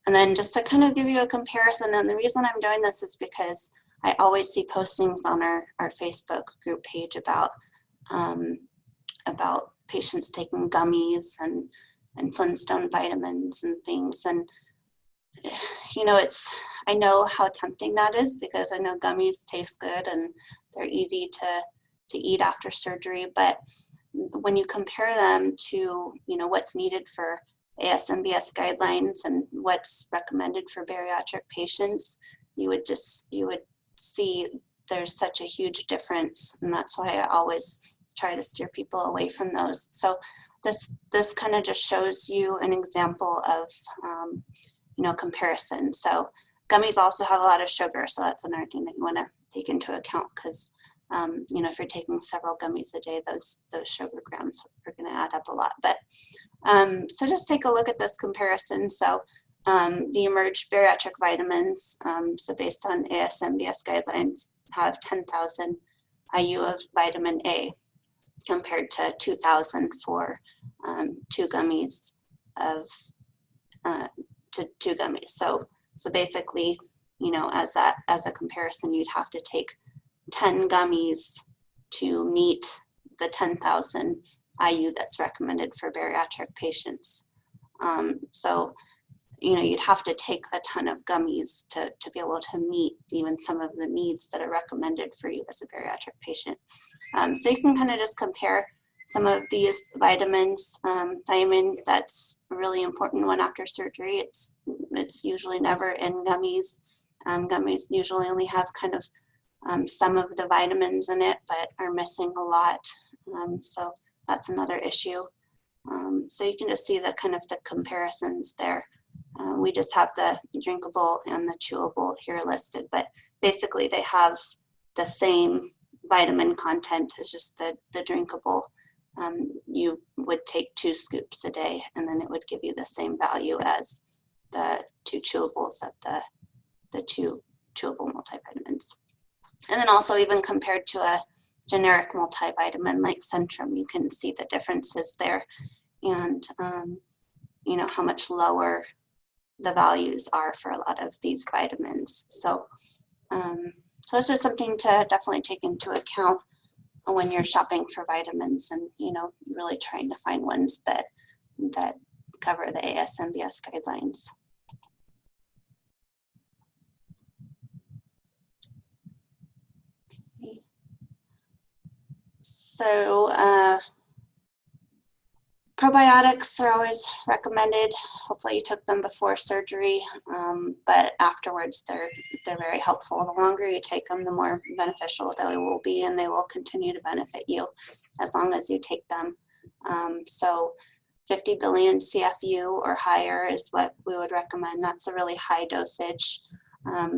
And then just to kind of give you a comparison, and the reason I'm doing this is because I always see postings on our Facebook group page about patients taking gummies and Flintstone vitamins and things. And, you know, I know how tempting that is, because I know gummies taste good and they're easy to eat after surgery. But when you compare them to, you know, what's needed for ASMBS guidelines and what's recommended for bariatric patients, you would see there's such a huge difference. And that's why I always try to steer people away from those. So this kind of just shows you an example of, you know, comparison. So gummies also have a lot of sugar, so that's another thing that you want to take into account, because you know, if you're taking several gummies a day, those sugar grams are going to add up a lot. But so just take a look at this comparison. So the emerged bariatric vitamins, so based on ASMBS guidelines, have 10,000 IU of vitamin A, compared to 2,000 for 2 gummies of to 2 gummies. So basically, you know, as a comparison, you'd have to take 10 gummies to meet the 10,000 IU that's recommended for bariatric patients. So, you know, you'd have to take a ton of gummies to be able to meet even some of the needs that are recommended for you as a bariatric patient. So you can kind of just compare some of these vitamins. Thiamine, that's a really important one after surgery. It's usually never in gummies. Gummies usually only have kind of some of the vitamins in it, but are missing a lot. So that's another issue. So you can just see the kind of the comparisons there. We just have the drinkable and the chewable here listed, but basically they have the same vitamin content as just the drinkable. you would take 2 scoops a day, and then it would give you the same value as the 2 chewables of the 2 chewable multivitamins. And then also even compared to a generic multivitamin like Centrum, you can see the differences there, and you know, how much lower the values are for a lot of these vitamins. So, so it's just something to definitely take into account when you're shopping for vitamins, and you know, really trying to find ones that cover the ASMBS guidelines. Okay. So probiotics are always recommended. Hopefully you took them before surgery, but afterwards they're very helpful. The longer you take them, the more beneficial they will be, and they will continue to benefit you as long as you take them. So 50 billion CFU or higher is what we would recommend. That's a really high dosage.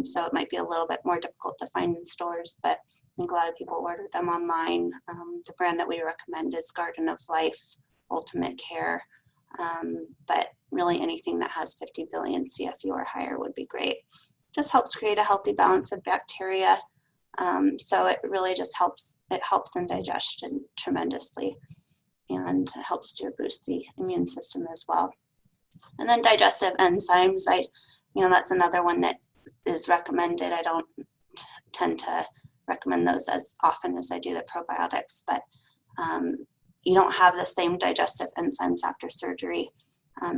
So it might be a little bit more difficult to find in stores, but I think a lot of people order them online. The brand that we recommend is Garden of Life, Ultimate Care, but really anything that has 50 billion CFU or higher would be great. Just helps create a healthy balance of bacteria, so it really just helps in digestion tremendously, and helps to boost the immune system as well. And then digestive enzymes, that's another one that is recommended. I don't tend to recommend those as often as I do the probiotics, but you don't have the same digestive enzymes after surgery,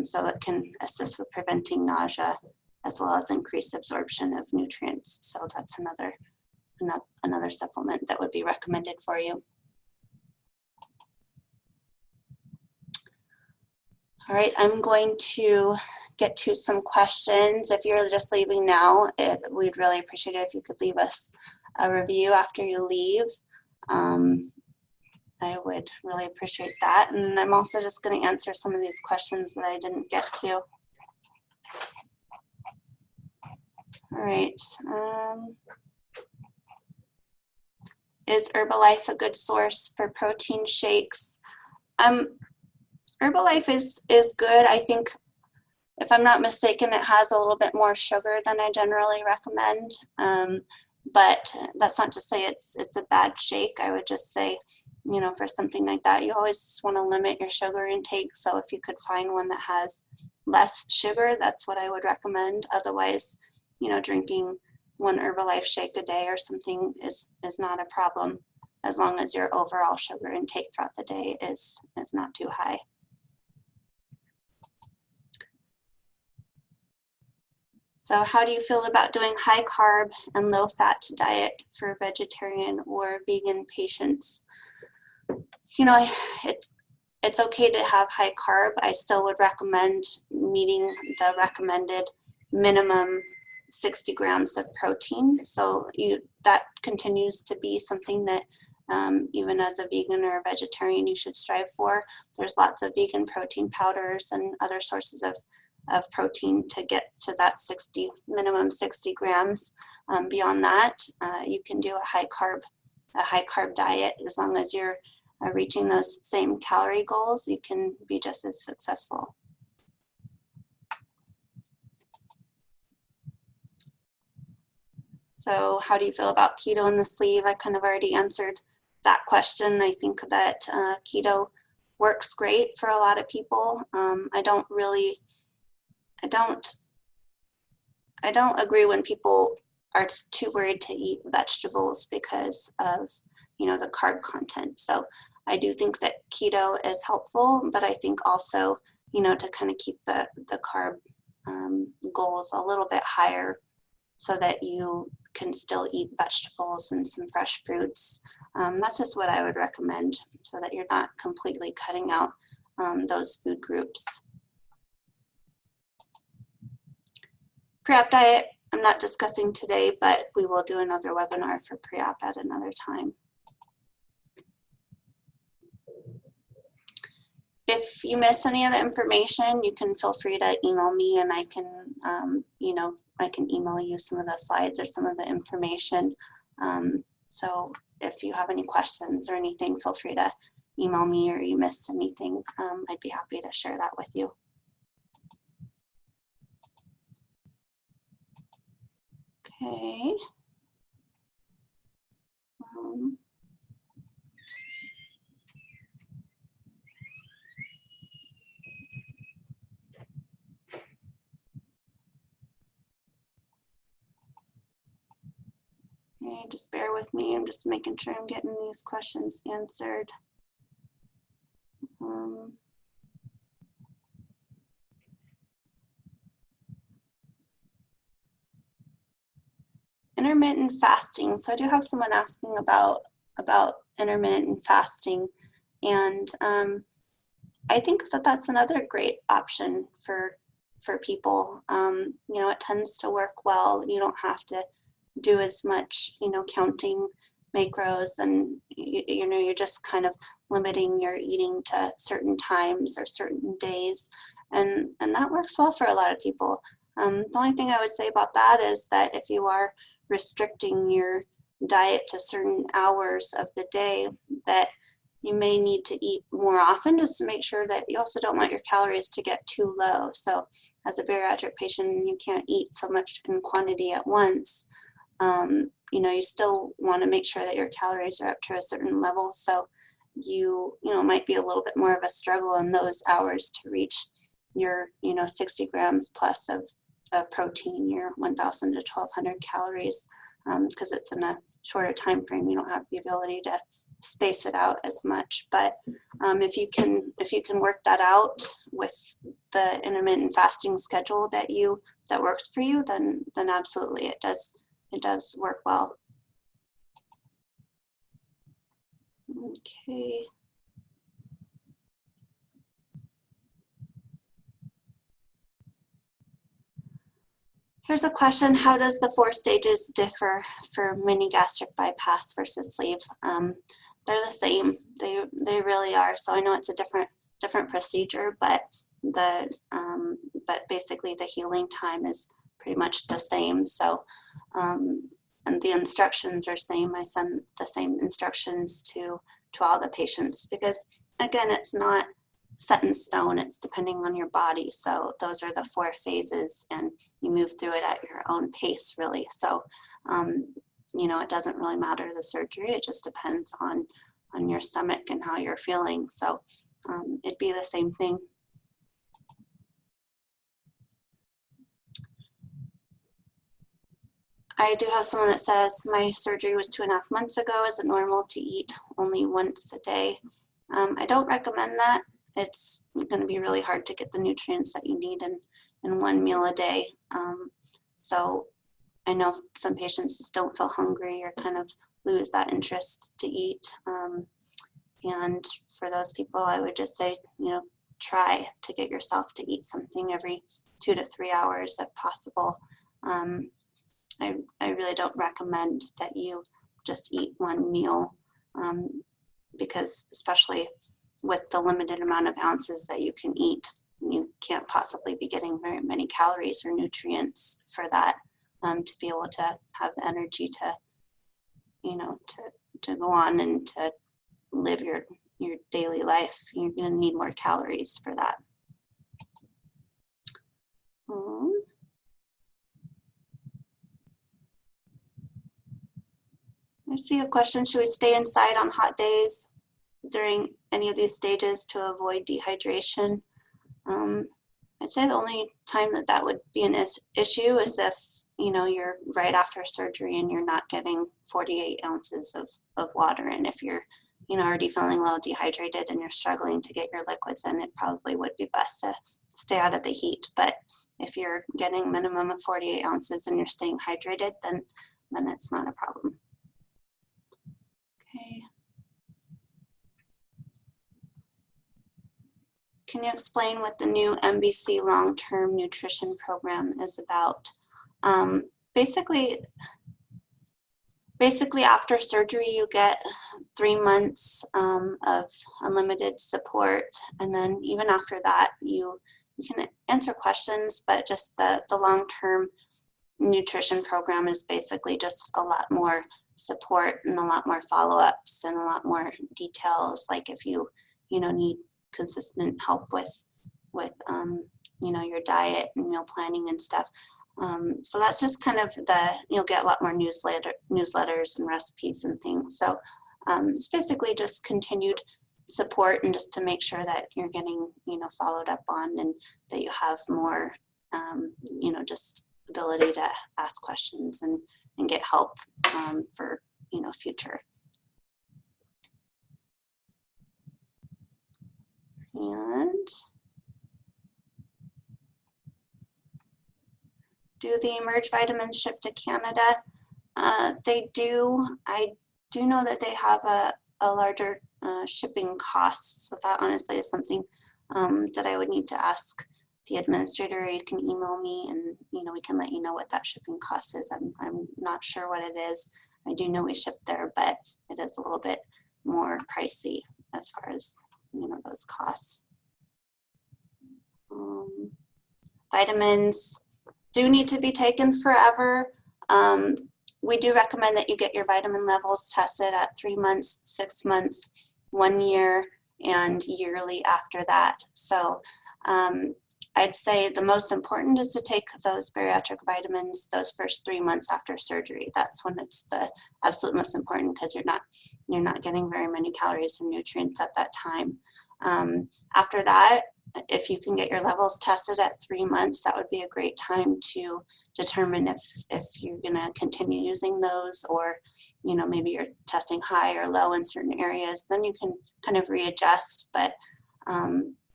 so it can assist with preventing nausea as well as increased absorption of nutrients. So that's another supplement that would be recommended for you. All right, I'm going to get to some questions. If you're just leaving now, we'd really appreciate it if you could leave us a review after you leave. I would really appreciate that. And I'm also just going to answer some of these questions that I didn't get to. All right. Is Herbalife a good source for protein shakes? Herbalife is good. I think, if I'm not mistaken, it has a little bit more sugar than I generally recommend. But that's not to say it's a bad shake. I would just say, for something like that, you always want to limit your sugar intake. So if you could find one that has less sugar, that's what I would recommend. Otherwise, drinking one Herbalife shake a day or something is not a problem, as long as your overall sugar intake throughout the day is not too high. So how do you feel about doing high carb and low fat diet for vegetarian or vegan patients? It's okay to have high carb. I still would recommend meeting the recommended minimum 60 grams of protein. So that continues to be something that even as a vegan or a vegetarian you should strive for. There's lots of vegan protein powders and other sources of protein to get to that minimum 60 grams. Beyond that, you can do a high carb diet. As long as you're reaching those same calorie goals, you can be just as successful. So how do you feel about keto in the sleeve? I kind of already answered that question. I think that keto works great for a lot of people. I don't agree when people are too worried to eat vegetables because of, the carb content. So I do think that keto is helpful, but I think also, to kind of keep the carb goals a little bit higher so that you can still eat vegetables and some fresh fruits. That's just what I would recommend, so that you're not completely cutting out those food groups. Pre-op diet, I'm not discussing today, but we will do another webinar for pre-op at another time. If you miss any of the information, you can feel free to email me, and I can, I can email you some of the slides or some of the information. So if you have any questions or anything, feel free to email me or you missed anything, I'd be happy to share that with you. Okay. Just bear with me. I'm just making sure I'm getting these questions answered. Intermittent fasting. So I do have someone asking about intermittent fasting, and I think that that's another great option for people. You know, it tends to work well. You don't have to do as much, you know, counting macros, and you know, you're just kind of limiting your eating to certain times or certain days, and that works well for a lot of people. The only thing I would say about that is that if you are restricting your diet to certain hours of the day, that you may need to eat more often, just to make sure that you also don't want your calories to get too low. So as a bariatric patient, you can't eat so much in quantity at once. You know, you still want to make sure that your calories are up to a certain level. So you know, might be a little bit more of a struggle in those hours to reach your, you know, 60 grams plus of protein, your 1,000 to 1,200 calories, because it's in a shorter time frame. You don't have the ability to space it out as much. But if you can work that out with the intermittent fasting schedule that works for you, then absolutely it does work well. Okay. Here's a question: how does the 4 stages differ for mini gastric bypass versus sleeve? They're the same. They really are. So I know it's a different procedure, but basically the healing time is pretty much the same. So and the instructions are same. I send the same instructions to all the patients, because again, it's not set in stone. It's depending on your body. So those are the 4 phases, and you move through it at your own pace, really. So you know, it doesn't really matter the surgery. It just depends on your stomach and how you're feeling. So it'd be the same thing. I do have someone that says, my surgery was 2.5 months ago. Is it normal to eat only once a day? I don't recommend that. It's going to be really hard to get the nutrients that you need in 1 meal a day. So I know some patients just don't feel hungry or kind of lose that interest to eat. And for those people, I would just say, you know, try to get yourself to eat something every 2 to 3 hours if possible. I really don't recommend that you just eat 1 meal, because especially with the limited amount of ounces that you can eat, you can't possibly be getting very many calories or nutrients for that, to be able to have the energy to, you know, to go on and to live your daily life. You're going to need more calories for that. I see a question: should we stay inside on hot days during any of these stages to avoid dehydration? I'd say the only time that would be an issue is if, you know, you're right after surgery and you're not getting 48 ounces of water, and if you're, you know, already feeling a little dehydrated and you're struggling to get your liquids in, it probably would be best to stay out of the heat. But if you're getting minimum of 48 ounces and you're staying hydrated, then it's not a problem. Okay. Can you explain what the new MBC long-term nutrition program is about? Basically after surgery, you get 3 months of unlimited support, and then even after that, you can answer questions, but just the long-term nutrition program is basically just a lot more support and a lot more follow-ups and a lot more details, like if you need consistent help with your diet and meal planning and stuff. So that's just kind of you'll get a lot more newsletters and recipes and things. So it's basically just continued support, and just to make sure that you're getting followed up on, and that you have more just ability to ask questions and get help for future. And do the Emerge vitamins ship to Canada? They do. I do know that they have a larger shipping cost, so that honestly is something that I would need to ask the administrator, or you can email me, and we can let you know what that shipping cost is. I'm not sure what it is. I do know we ship there, but it is a little bit more pricey as far as those costs. Vitamins do need to be taken forever. We do recommend that you get your vitamin levels tested at 3 months, 6 months, 1 year, and yearly after that. So I'd say the most important is to take those bariatric vitamins those first 3 months after surgery. That's when it's the absolute most important, because you're not getting very many calories or nutrients at that time. After that, if you can get your levels tested at 3 months, that would be a great time to determine if you're going to continue using those, or maybe you're testing high or low in certain areas. Then you can kind of readjust, but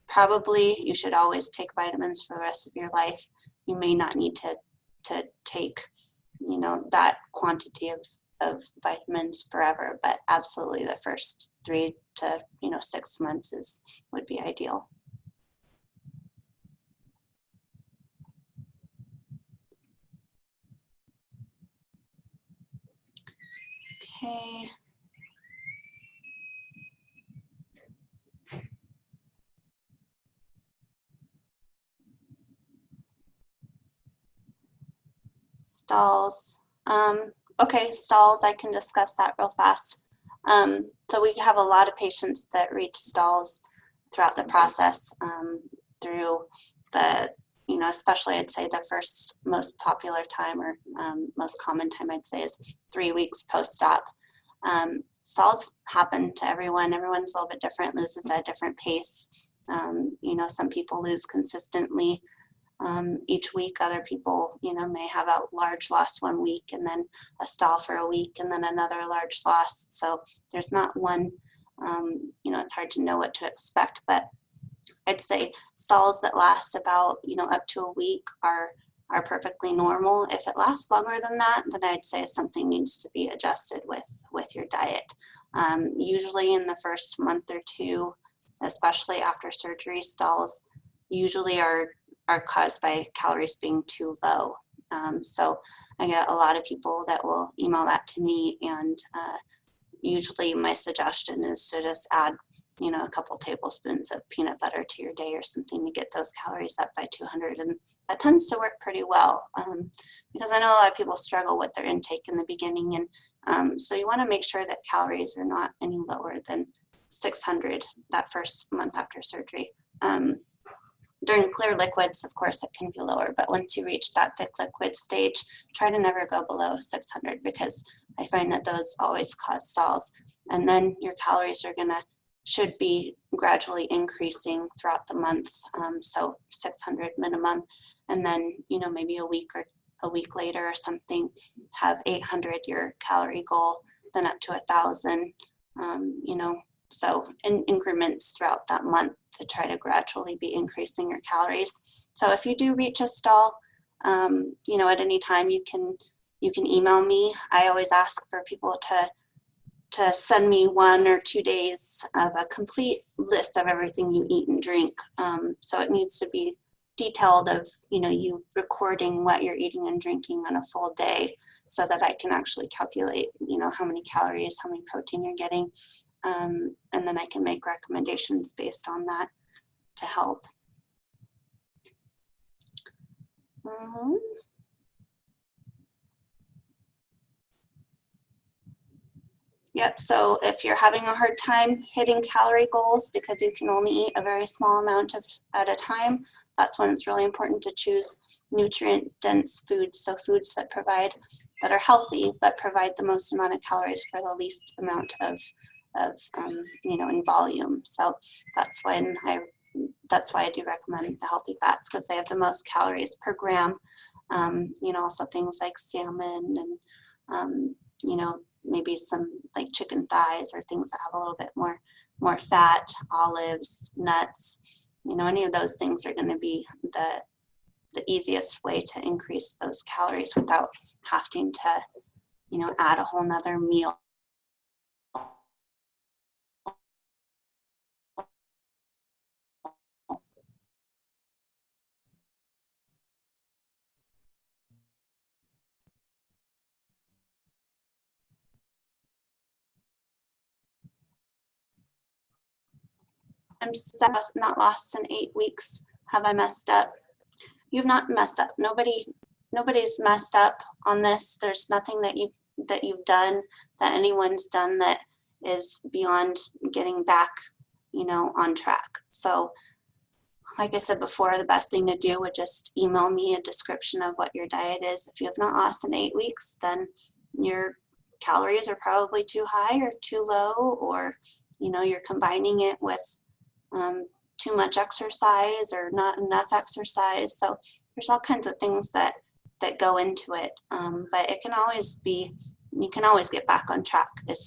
probably you should always take vitamins for the rest of your life. You may not need to take that quantity of vitamins forever, but absolutely the first 3 to 6 months would be ideal. Okay. Stalls. Okay, stalls, I can discuss that real fast. So we have a lot of patients that reach stalls throughout the process, through the, especially I'd say the first most popular time, or most common time I'd say, is 3 weeks post-op. Stalls happen to everyone. Everyone's a little bit different, loses at a different pace. Some people lose consistently each week. Other people, may have a large loss 1 week, and then a stall for a week, and then another large loss. So there's not one, it's hard to know what to expect, but I'd say stalls that last about, up to a week are perfectly normal. If it lasts longer than that, then I'd say something needs to be adjusted with your diet. Usually in the first month or two, especially after surgery, stalls usually are caused by calories being too low. So I get a lot of people that will email that to me, and usually my suggestion is to just add a couple tablespoons of peanut butter to your day or something to get those calories up by 200, and that tends to work pretty well, because I know a lot of people struggle with their intake in the beginning, and so you want to make sure that calories are not any lower than 600 that first month after surgery. During clear liquids, of course, it can be lower, but once you reach that thick liquid stage, try to never go below 600, because I find that those always cause stalls. And then your calories should be gradually increasing throughout the month, so 600 minimum, and then maybe a week later or something, have 800 your calorie goal, then up to 1,000, so in increments throughout that month to try to gradually be increasing your calories. So if you do reach a stall, at any time, you can email me. I always ask for people to send me 1 or 2 days of a complete list of everything you eat and drink. So it needs to be detailed of, you recording what you're eating and drinking on a full day, so that I can actually calculate, how many calories, how many protein you're getting. And then I can make recommendations based on that to help. Yep, so if you're having a hard time hitting calorie goals because you can only eat a very small amount at a time, that's when it's really important to choose nutrient-dense foods, so foods that are healthy but provide the most amount of calories for the least amount of in volume. So that's why I do recommend the healthy fats, because they have the most calories per gram. Also things like salmon and maybe some like chicken thighs or things that have a little bit more fat, olives, nuts, any of those things are going to be the easiest way to increase those calories without having to, add a whole nother meal. I'm not lost in 8 weeks. Have I messed up? You've not messed up. Nobody's messed up on this. There's nothing that you've done, that anyone's done, that is beyond getting back, on track. So like I said before, the best thing to do would just email me a description of what your diet is. If you have not lost in 8 weeks, then your calories are probably too high or too low, or you're combining it with too much exercise or not enough exercise. So there's all kinds of things that go into it, but it can always be, you can always get back on track. It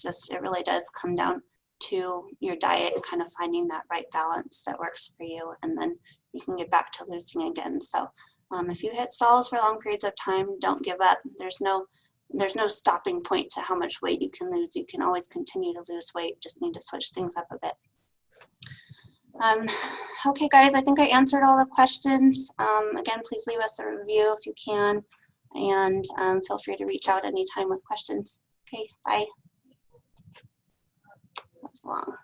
really does come down to your diet and kind of finding that right balance that works for you, and then you can get back to losing again. So if you hit stalls for long periods of time, don't give up. There's no stopping point to how much weight you can lose. You can always continue to lose weight, just need to switch things up a bit. Okay guys, I think I answered all the questions. Again, please leave us a review if you can, and feel free to reach out anytime with questions. Okay, bye. That was long.